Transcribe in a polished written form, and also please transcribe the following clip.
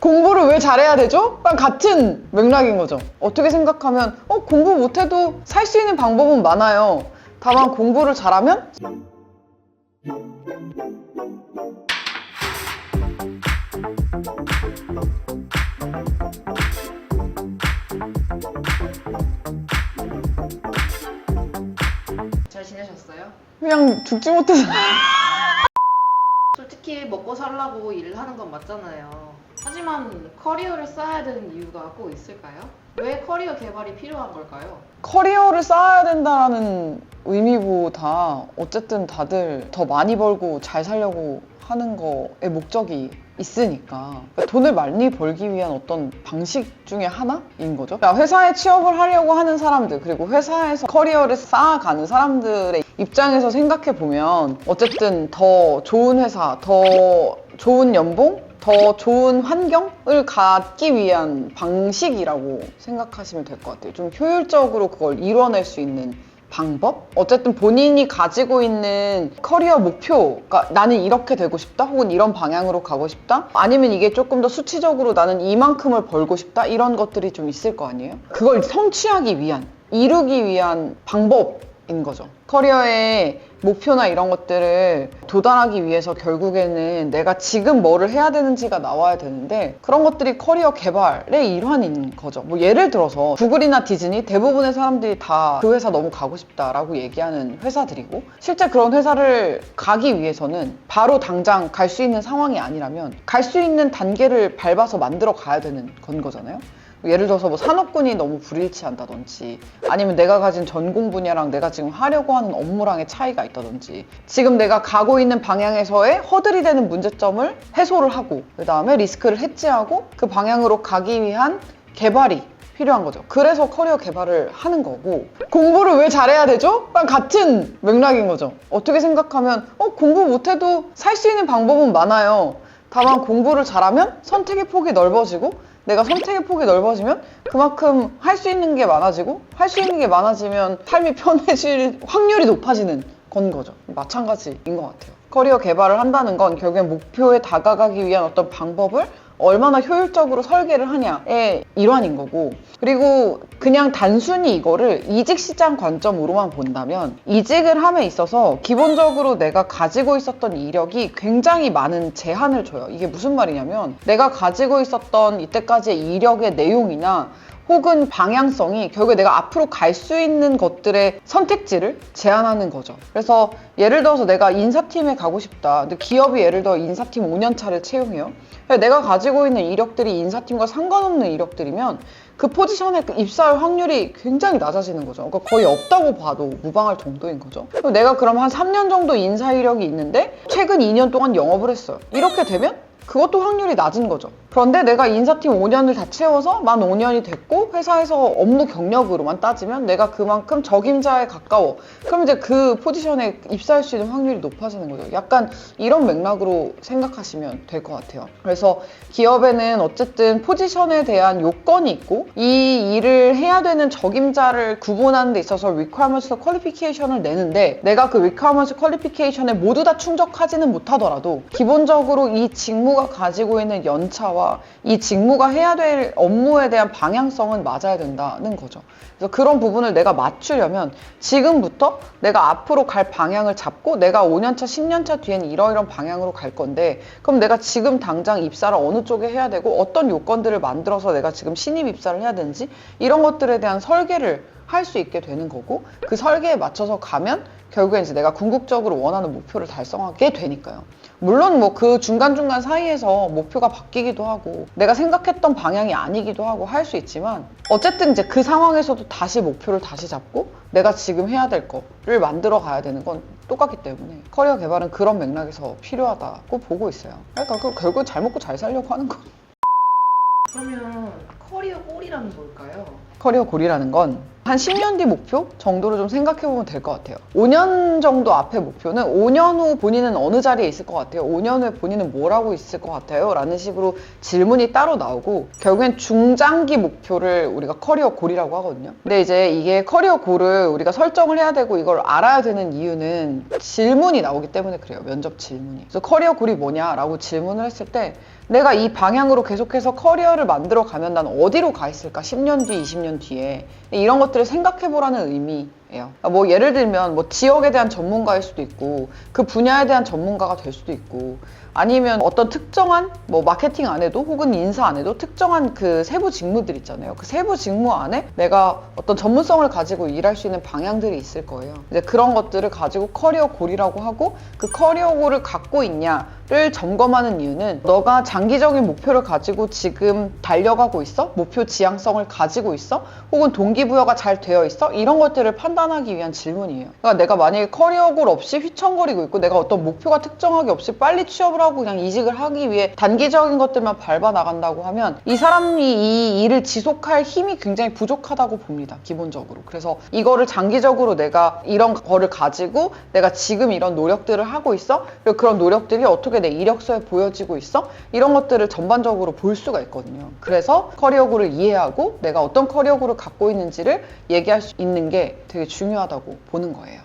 공부를 왜 잘해야 되죠? 랑 같은 맥락인 거죠. 어떻게 생각하면 공부 못해도 살 수 있는 방법은 많아요. 다만 공부를 잘하면 잘 지내셨어요? 그냥 죽지 못해서 솔직히 먹고 살라고 일을 하는 건 맞잖아요. 하지만 커리어를 쌓아야 되는 이유가 꼭 있을까요? 왜 커리어 개발이 필요한 걸까요? 커리어를 쌓아야 된다는 의미보다 어쨌든 다들 더 많이 벌고 잘 살려고 하는 거에 목적이 있으니까 돈을 많이 벌기 위한 어떤 방식 중에 하나인 거죠. 그러니까 회사에 취업을 하려고 하는 사람들, 그리고 회사에서 커리어를 쌓아가는 사람들의 입장에서 생각해 보면 어쨌든 더 좋은 회사, 더 좋은 연봉, 더 좋은 환경을 갖기 위한 방식이라고 생각하시면 될 것 같아요. 좀 효율적으로 그걸 이뤄낼 수 있는 방법? 어쨌든 본인이 가지고 있는 커리어 목표가 나는 이렇게 되고 싶다, 혹은 이런 방향으로 가고 싶다, 아니면 이게 조금 더 수치적으로 나는 이만큼을 벌고 싶다, 이런 것들이 좀 있을 거 아니에요? 그걸 성취하기 위한, 이루기 위한 방법인 거죠. 커리어의 목표나 이런 것들을 도달하기 위해서 결국에는 내가 지금 뭐를 해야 되는지가 나와야 되는데, 그런 것들이 커리어 개발의 일환인 거죠. 뭐 예를 들어서 구글이나 디즈니, 대부분의 사람들이 다 그 회사 너무 가고 싶다라고 얘기하는 회사들이고, 실제 그런 회사를 가기 위해서는 바로 당장 갈 수 있는 상황이 아니라면 갈 수 있는 단계를 밟아서 만들어 가야 되는 건 거잖아요. 예를 들어서 뭐 산업군이 너무 불일치한다든지, 아니면 내가 가진 전공 분야랑 내가 지금 하려고 하는 업무랑의 차이가 있다든지, 지금 내가 가고 있는 방향에서의 허들이 되는 문제점을 해소를 하고, 그 다음에 리스크를 해지하고 그 방향으로 가기 위한 개발이 필요한 거죠. 그래서 커리어 개발을 하는 거고, 공부를 왜 잘해야 되죠? 랑 같은 맥락인 거죠. 어떻게 생각하면 공부 못해도 살 수 있는 방법은 많아요. 다만 공부를 잘하면 선택의 폭이 넓어지고, 내가 선택의 폭이 넓어지면 그만큼 할 수 있는 게 많아지고, 할 수 있는 게 많아지면 삶이 편해질 확률이 높아지는 건 거죠. 마찬가지인 것 같아요. 커리어 개발을 한다는 건 결국엔 목표에 다가가기 위한 어떤 방법을 얼마나 효율적으로 설계를 하냐의 일환인 거고, 그리고 그냥 단순히 이거를 이직시장 관점으로만 본다면, 이직을 함에 있어서 기본적으로 내가 가지고 있었던 이력이 굉장히 많은 제한을 줘요. 이게 무슨 말이냐면, 내가 가지고 있었던 이때까지의 이력의 내용이나 혹은 방향성이 결국에 내가 앞으로 갈 수 있는 것들의 선택지를 제한하는 거죠. 그래서 예를 들어서 내가 인사팀에 가고 싶다. 근데 기업이 예를 들어 인사팀 5년차를 채용해요. 내가 가지고 있는 이력들이 인사팀과 상관없는 이력들이면 그 포지션에 입사할 확률이 굉장히 낮아지는 거죠. 그러니까 거의 없다고 봐도 무방할 정도인 거죠. 내가 그럼 한 3년 정도 인사 이력이 있는데 최근 2년 동안 영업을 했어요. 이렇게 되면 그것도 확률이 낮은 거죠. 그런데 내가 인사팀 5년을 다 채워서 만 5년이 됐고 회사에서 업무 경력으로만 따지면 내가 그만큼 적임자에 가까워. 그럼 이제 그 포지션에 입사할 수 있는 확률이 높아지는 거죠. 약간 이런 맥락으로 생각하시면 될 것 같아요. 그래서 기업에는 어쨌든 포지션에 대한 요건이 있고, 이 일을 해야 되는 적임자를 구분하는 데 있어서 requirements qualification을 내는데, 내가 그 requirements qualification에 모두 다 충족하지는 못하더라도 기본적으로 이 직무가 가지고 있는 연차와 이 직무가 해야 될 업무에 대한 방향성은 맞아야 된다는 거죠. 그래서 그런 부분을 내가 맞추려면 지금부터 내가 앞으로 갈 방향을 잡고, 내가 5년차, 10년차 뒤엔 이러이런 방향으로 갈 건데, 그럼 내가 지금 당장 입사를 어느 쪽에 해야 되고, 어떤 요건들을 만들어서 내가 지금 신입 입사를 해야 되는지, 이런 것들에 대한 설계를 할 수 있게 되는 거고, 그 설계에 맞춰서 가면 결국엔 이제 내가 궁극적으로 원하는 목표를 달성하게 되니까요. 물론 뭐 그 중간중간 사이에서 목표가 바뀌기도 하고 내가 생각했던 방향이 아니기도 하고 할 수 있지만, 어쨌든 이제 그 상황에서도 다시 목표를 다시 잡고 내가 지금 해야 될 거를 만들어 가야 되는 건 똑같기 때문에 커리어 개발은 그런 맥락에서 필요하다고 보고 있어요. 그러니까 결국 잘 먹고 잘 살려고 하는 거. 그러면 커리어 골이란 뭘까요? 커리어 골이라는 건 한 10년 뒤 목표 정도로 좀 생각해보면 될 것 같아요. 5년 정도 앞의 목표는 5년 후 본인은 어느 자리에 있을 것 같아요? 5년 후에 본인은 뭘 하고 있을 것 같아요? 라는 식으로 질문이 따로 나오고, 결국엔 중장기 목표를 우리가 커리어 골이라고 하거든요. 근데 이제 이게 커리어 골을 우리가 설정을 해야 되고 이걸 알아야 되는 이유는 질문이 나오기 때문에 그래요. 면접 질문이. 그래서 커리어 골이 뭐냐라고 질문을 했을 때 내가 이 방향으로 계속해서 커리어를 만들어 가면 난 어디로 가 있을까? 10년 뒤, 20년 뒤에. 이런 것들을 생각해 보라는 의미예요. 뭐 예를 들면 뭐 지역에 대한 전문가일 수도 있고 그 분야에 대한 전문가가 될 수도 있고 아니면 어떤 특정한 뭐 마케팅 안 해도 혹은 인사 안 해도 특정한 그 세부 직무들 있잖아요. 그 세부 직무 안에 내가 어떤 전문성을 가지고 일할 수 있는 방향들이 있을 거예요. 이제 그런 것들을 가지고 커리어 골이라고 하고 그 커리어 골을 갖고 있냐를 점검하는 이유는 너가 장기적인 목표를 가지고 지금 달려가고 있어? 목표 지향성을 가지고 있어? 혹은 동기부여가 잘 되어 있어? 이런 것들을 판단하기 위한 질문이에요. 그러니까 내가 만약에 커리어 골 없이 휘청거리고 있고 내가 어떤 목표가 특정하게 없이 빨리 취업을 하고 그냥 이직을 하기 위해 단기적인 것들만 밟아 나간다고 하면 이 사람이 이 일을 지속할 힘이 굉장히 부족하다고 봅니다. 기본적으로. 그래서 이거를 장기적으로 내가 이런 거를 가지고 내가 지금 이런 노력들을 하고 있어? 그리고 그런 노력들이 어떻게 내 이력서에 보여지고 있어? 이런 것들을 전반적으로 볼 수가 있거든요. 그래서 커리어고를 이해하고 내가 어떤 커리어고를 갖고 있는지를 얘기할 수 있는 게 되게 중요하다고 보는 거예요.